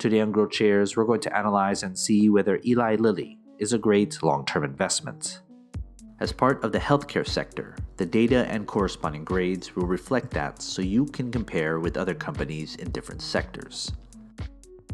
Today on GrowthShares, we're going to analyze and see whether Eli Lilly is a great long-term investment. As part of the healthcare sector, the data and corresponding grades will reflect that so you can compare with other companies in different sectors.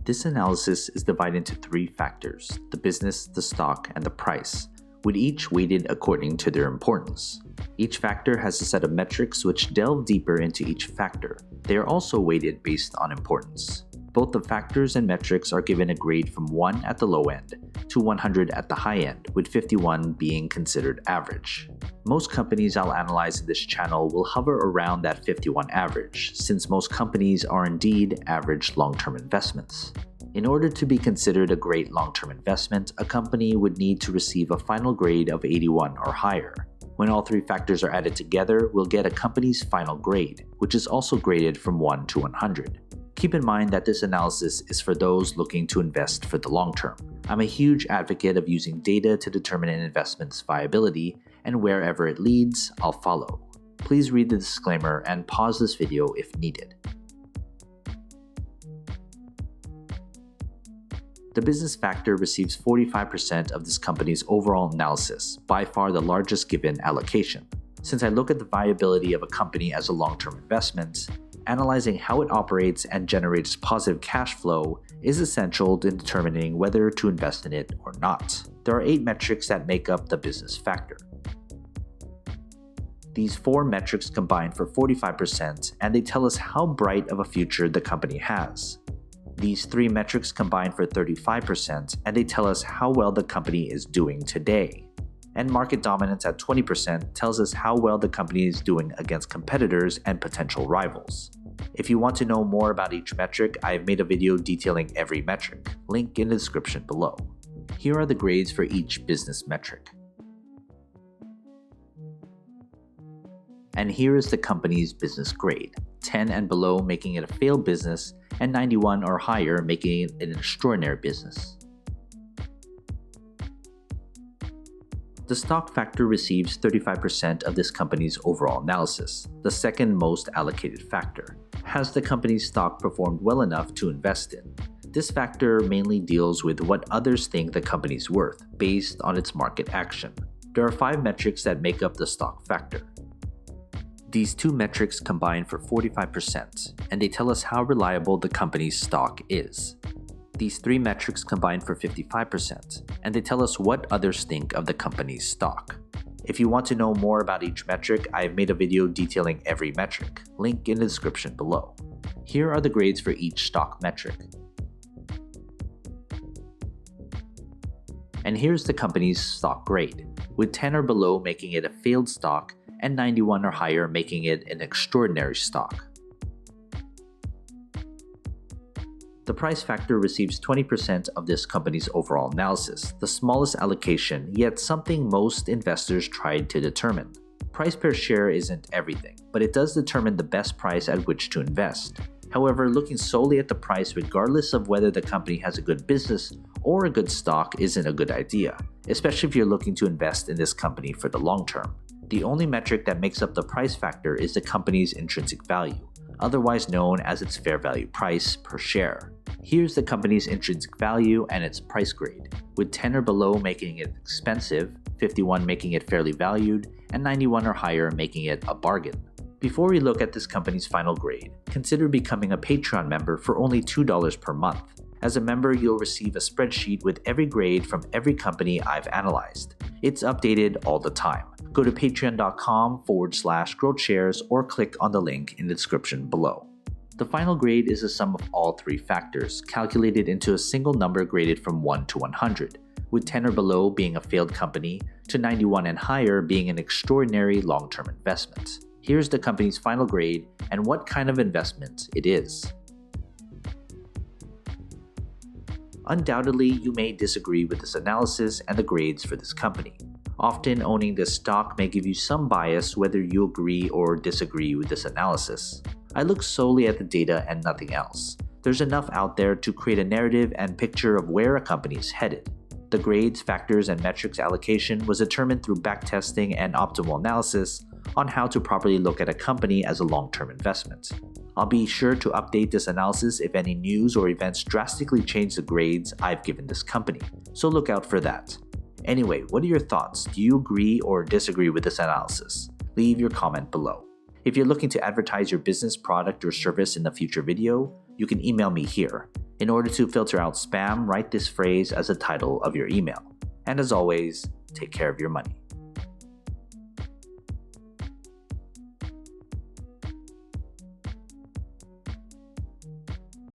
This analysis is divided into three factors: the business, the stock, and the price, with each weighted according to their importance. Each factor has a set of metrics which delve deeper into each factor. They are also weighted based on importance. Both the factors and metrics are given a grade from 1 at the low end to 100 at the high end, with 51 being considered average. Most companies I'll analyze in this channel will hover around that 51 average, since most companies are indeed average long-term investments. In order to be considered a great long-term investment, a company would need to receive a final grade of 81 or higher. When all three factors are added together, we'll get a company's final grade, which is also graded from 1 to 100. Keep in mind that this analysis is for those looking to invest for the long term. I'm a huge advocate of using data to determine an investment's viability, and wherever it leads, I'll follow. Please read the disclaimer and pause this video if needed. The business factor receives 45% of this company's overall analysis, by far the largest given allocation. Since I look at the viability of a company as a long-term investment, analyzing how it operates and generates positive cash flow is essential in determining whether to invest in it or not. There are 8 metrics that make up the business factor. These 4 metrics combine for 45%, and they tell us how bright of a future the company has. These 3 metrics combine for 35%, and they tell us how well the company is doing today. And market dominance at 20% tells us how well the company is doing against competitors and potential rivals. If you want to know more about each metric, I have made a video detailing every metric. Link in the description below. Here are the grades for each business metric. And here is the company's business grade: 10 and below making it a failed business, and 91 or higher making it an extraordinary business. The stock factor receives 35% of this company's overall analysis, the second most allocated factor. Has the company's stock performed well enough to invest in? This factor mainly deals with what others think the company's worth, based on its market action. There are 5 metrics that make up the stock factor. These 2 metrics combine for 45%, and they tell us how reliable the company's stock is. These 3 metrics combine for 55%, and they tell us what others think of the company's stock. If you want to know more about each metric, I have made a video detailing every metric. Link in the description below. Here are the grades for each stock metric. And here's the company's stock grade, with 10 or below making it a failed stock, and 91 or higher making it an extraordinary stock. The price factor receives 20% of this company's overall analysis, the smallest allocation, yet something most investors tried to determine. Price per share isn't everything, but it does determine the best price at which to invest. However, looking solely at the price regardless of whether the company has a good business or a good stock isn't a good idea, especially if you're looking to invest in this company for the long term. The only metric that makes up the price factor is the company's intrinsic value, otherwise known as its fair value price per share. Here's the company's intrinsic value and its price grade, with 10 or below making it expensive, 51 making it fairly valued, and 91 or higher making it a bargain. Before we look at this company's final grade, consider becoming a Patreon member for only $2 per month. As a member, you'll receive a spreadsheet with every grade from every company I've analyzed. It's updated all the time. Go to patreon.com/growthshares or click on the link in the description below. The final grade is the sum of all 3 factors, calculated into a single number graded from 1 to 100, with 10 or below being a failed company, to 91 and higher being an extraordinary long-term investment. Here's the company's final grade and what kind of investment it is. Undoubtedly, you may disagree with this analysis and the grades for this company. Often, owning this stock may give you some bias whether you agree or disagree with this analysis. I look solely at the data and nothing else. There's enough out there to create a narrative and picture of where a company is headed. The grades, factors, and metrics allocation was determined through backtesting and optimal analysis on how to properly look at a company as a long-term investment. I'll be sure to update this analysis if any news or events drastically change the grades I've given this company, so look out for that. Anyway, what are your thoughts? Do you agree or disagree with this analysis? Leave your comment below. If you're looking to advertise your business, product, or service in a future video, you can email me here. In order to filter out spam, write this phrase as the title of your email. And as always, take care of your money.